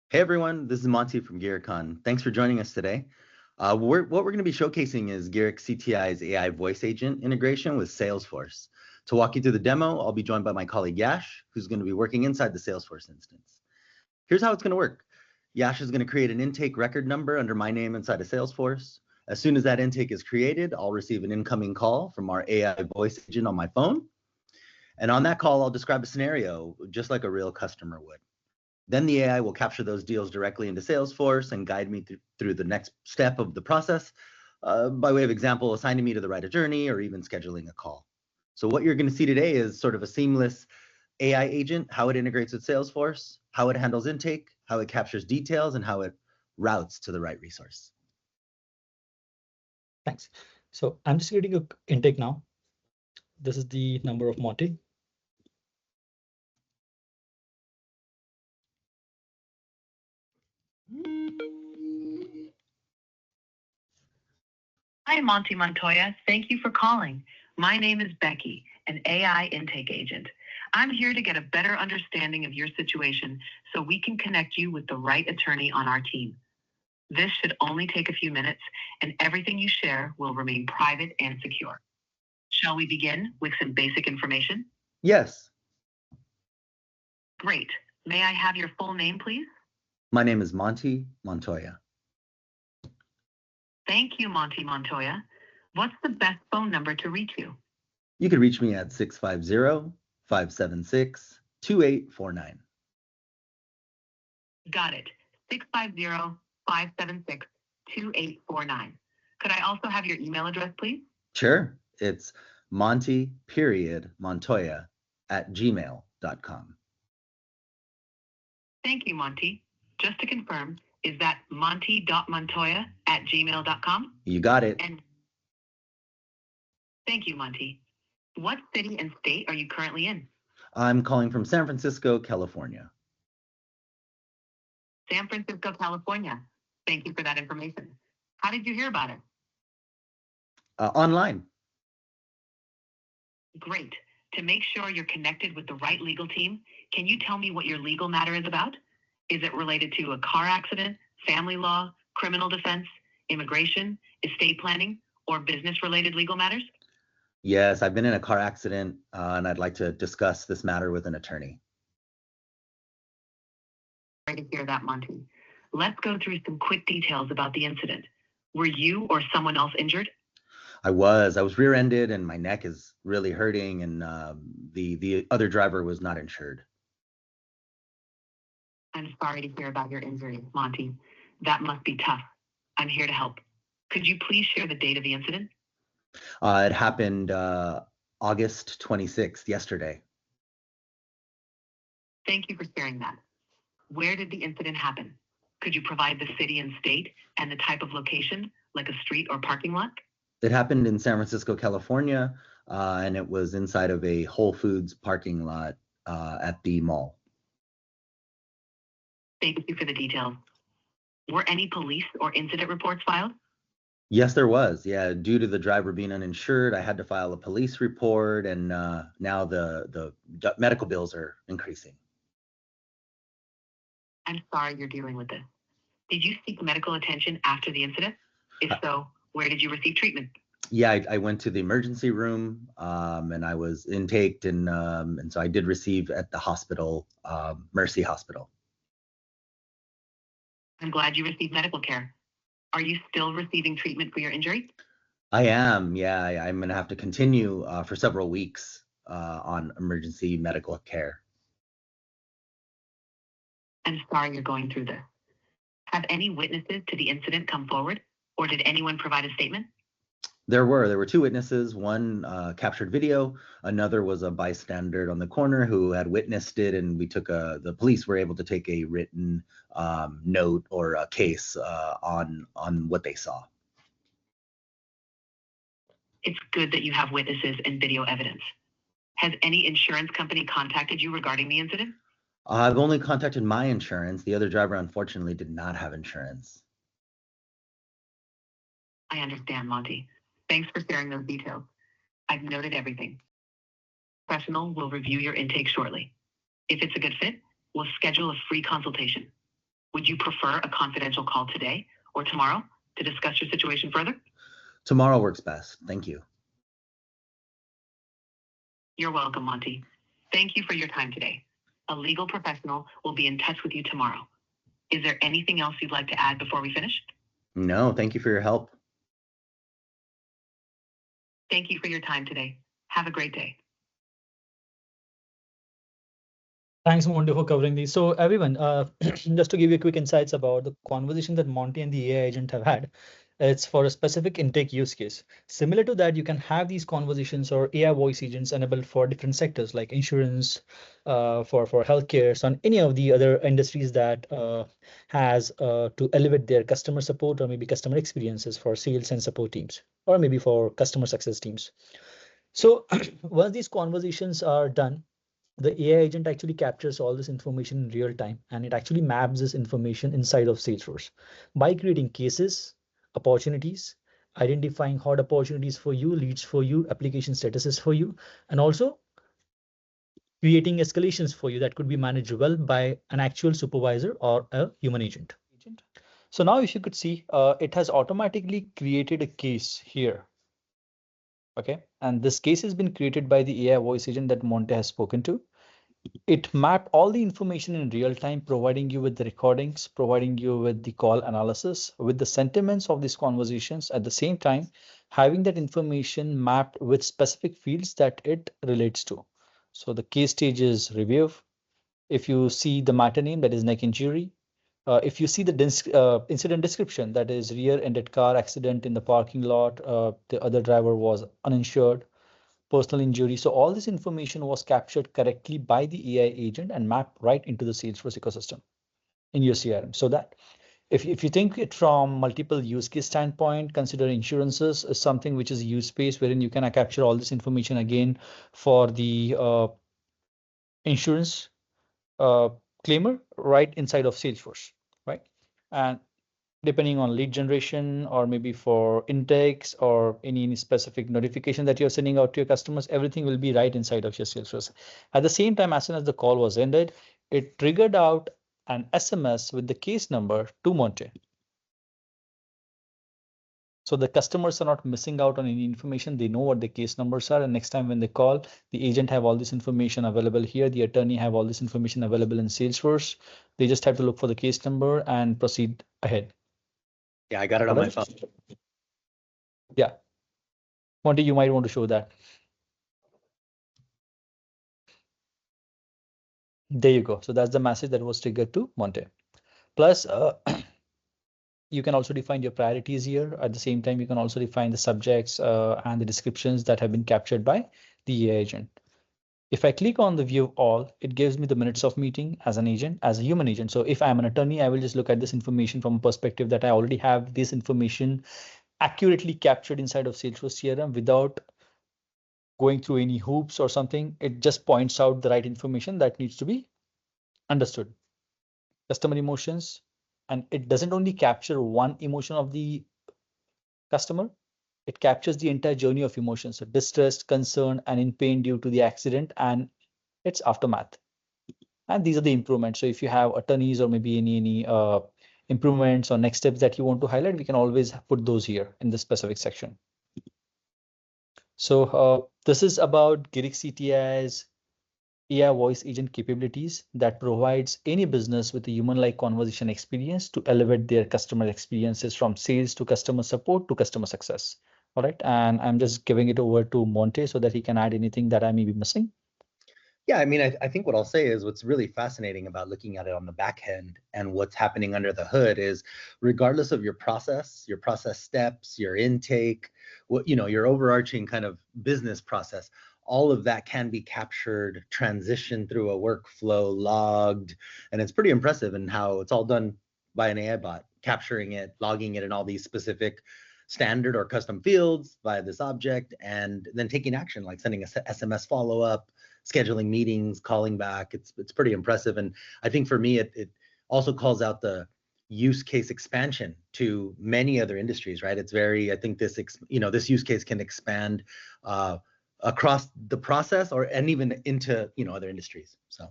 Hey everyone, this is Monty from GearCon. Thanks for joining us today. What we're going to be showcasing is Garrick CTI's AI voice agent integration with Salesforce. To walk you through the demo, I'll be joined by my colleague Yash, who's going to be working inside the Salesforce instance. Here's how it's going to work. Yash is going to create an intake record number under my name inside of Salesforce. As soon as that intake is created, I'll receive an incoming call from our AI voice agent on my phone. And on that call, I'll describe a scenario just like a real customer would. Then the AI will capture those deals directly into Salesforce and guide me through the next step of the process, by way of example, assigning me to the right attorney or even scheduling a call. So what you're going to see today is sort of a seamless AI agent, how it integrates with Salesforce, how it handles intake, how it captures details, and how it routes to the right resource. Thanks. So I'm just creating an intake now. This is the number of Monty. Hi, Monty Montoya. Thank you for calling. My name is Becky, an AI intake agent. I'm here to get a better understanding of your situation so we can connect you with the right attorney on our team. This should only take a few minutes, and everything you share will remain private and secure. Shall we begin with some basic information? Yes. Great. May I have your full name, please? My name is Monty Montoya. Thank you, Monty Montoya. What's the best phone number to reach you? You can reach me at 650-576-2849. Got it. 650-576-2849. Could I also have your email address, please? Sure. It's monty.montoya@gmail.com. Thank you, Monty. Just to confirm, is that monty.montoya@gmail.com? You got it. And thank you, Monty. What city and state are you currently in? I'm calling from San Francisco, California. San Francisco, California. Thank you for that information. How did you hear about it? Online. Great. To make sure you're connected with the right legal team, can you tell me what your legal matter is about? Is it related to a car accident, family law, criminal defense, immigration, estate planning, or business-related legal matters? Yes, I've been in a car accident, and I'd like to discuss this matter with an attorney. Sorry to hear that, Monty. Let's go through some quick details about the incident. Were you or someone else injured? I was rear-ended, and my neck is really hurting, and the other driver was not insured. I'm sorry to hear about your injury, Monty. That must be tough. I'm here to help. Could you please share the date of the incident? It happened August 26th, yesterday. Thank you for sharing that. Where did the incident happen? Could you provide the city and state and the type of location, like a street or parking lot? It happened in San Francisco, California, and it was inside of a Whole Foods parking lot at the mall. Thank you for the details. Were any police or incident reports filed? Yes, there was. Yeah, due to the driver being uninsured, I had to file a police report, and now the medical bills are increasing. I'm sorry you're dealing with this. Did you seek medical attention after the incident? If so, where did you receive treatment? Yeah, I went to the emergency room, and I was intaked, and so I did receive at the hospital, Mercy Hospital. I'm glad you received medical care. Are you still receiving treatment for your injury? I am. Yeah, I'm going to have to continue for several weeks on emergency medical care. I'm sorry you're going through this. Have any witnesses to the incident come forward, or did anyone provide a statement? There were two witnesses. One captured video. Another was a bystander on the corner who had witnessed it, and the police were able to take a written note or a case on what they saw. It's good that you have witnesses and video evidence. Has any insurance company contacted you regarding the incident? I've only contacted my insurance. The other driver, unfortunately, did not have insurance. I understand, Monty. Thanks for sharing those details. I've noted everything. Professional will review your intake shortly. If it's a good fit, we'll schedule a free consultation. Would you prefer a confidential call today or tomorrow to discuss your situation further? Tomorrow works best. Thank you. You're welcome, Monty. Thank you for your time today. A legal professional will be in touch with you tomorrow. Is there anything else you'd like to add before we finish? No, thank you for your help. Thank you for your time today. Have a great day. Thanks, Monty, for covering these. So everyone, just to give you quick insights about the conversation that Monty and the AI agent have had, it's for a specific intake use case. Similar to that, you can have these conversations or AI voice agents enabled for different sectors like insurance, for healthcare, so on any of the other industries that has to elevate their customer support or maybe customer experiences for sales and support teams, or maybe for customer success teams. So once these conversations are done, the AI agent actually captures all this information in real time, and it actually maps this information inside of Salesforce by creating cases, opportunities, identifying hot opportunities for you, leads for you, application statuses for you, and also creating escalations for you that could be managed well by an actual supervisor or a human agent. So now if you could see, it has automatically created a case here. Okay, and this case has been created by the AI voice agent that Monte has spoken to. It mapped all the information in real time, providing you with the recordings, providing you with the call analysis, with the sentiments of these conversations, at the same time, having that information mapped with specific fields that it relates to. So the case stage is review. If you see the matter name, that is neck injury. If you see the incident description, that is rear-ended car accident in the parking lot, the other driver was uninsured, personal injury. So all this information was captured correctly by the AI agent and mapped right into the Salesforce ecosystem in your CRM. So that if you think it from multiple use case standpoint, consider insurances as something which is a use case wherein you can capture all this information again for the insurance claimer right inside of Salesforce, right? And depending on lead generation or maybe for intakes or any specific notification that you're sending out to your customers, everything will be right inside of your Salesforce. At the same time, as soon as the call was ended, it triggered out an SMS with the case number to Monte. So the customers are not missing out on any information. They know what the case numbers are. And next time when they call, the agent have all this information available here. The attorney have all this information available in Salesforce. They just have to look for the case number and proceed ahead. Yeah, I got it on my phone. Yeah. Monty, you might want to show that. There you go. So that's the message that was triggered to Monte. Plus, you can also define your priorities here. At the same time, you can also define the subjects and the descriptions that have been captured by the AI agent. If I click on the view all, it gives me the minutes of meeting as an agent, as a human agent. So if I'm an attorney, I will just look at this information from a perspective that I already have this information accurately captured inside of Salesforce CRM without going through any hoops or something. It just points out the right information that needs to be understood. Customer emotions, and it doesn't only capture one emotion of the customer, it captures the entire journey of emotions, so distress, concern, and in pain due to the accident and its aftermath. And these are the improvements. So if you have attorneys or maybe any improvements or next steps that you want to highlight, we can always put those here in the specific section. So this is about Girik CTI's AI voice agent capabilities that provides any business with a human-like conversation experience to elevate their customer experiences from sales to customer support to customer success. All right, and I'm just giving it over to Monte so that he can add anything that I may be missing. Yeah, I mean, I think what I'll say is what's really fascinating about looking at it on the back end and what's happening under the hood is regardless of your process steps, your intake, your overarching kind of business process, all of that can be captured, transitioned through a workflow, logged, and it's pretty impressive in how it's all done by an AI bot, capturing it, logging it in all these specific standard or custom fields via this object, and then taking action like sending a SMS follow-up, scheduling meetings, calling back. It's pretty impressive. And I think for me, it also calls out the use case expansion to many other industries, right? It's very, I think this use case can expand across the process and even into, other industries. So.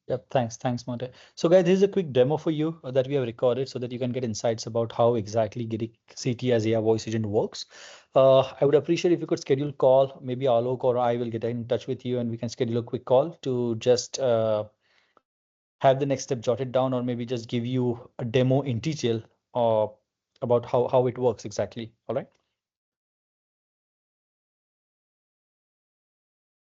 Yep, thanks, Monte. So, guys, this is a quick demo for you that we have recorded so that you can get insights about how exactly getting CT as AI voice agent works. I would appreciate if you could schedule a call. Maybe Alok or I will get in touch with you and we can schedule a quick call to just have the next step jotted down, or maybe just give you a demo in detail about how it works exactly. All right.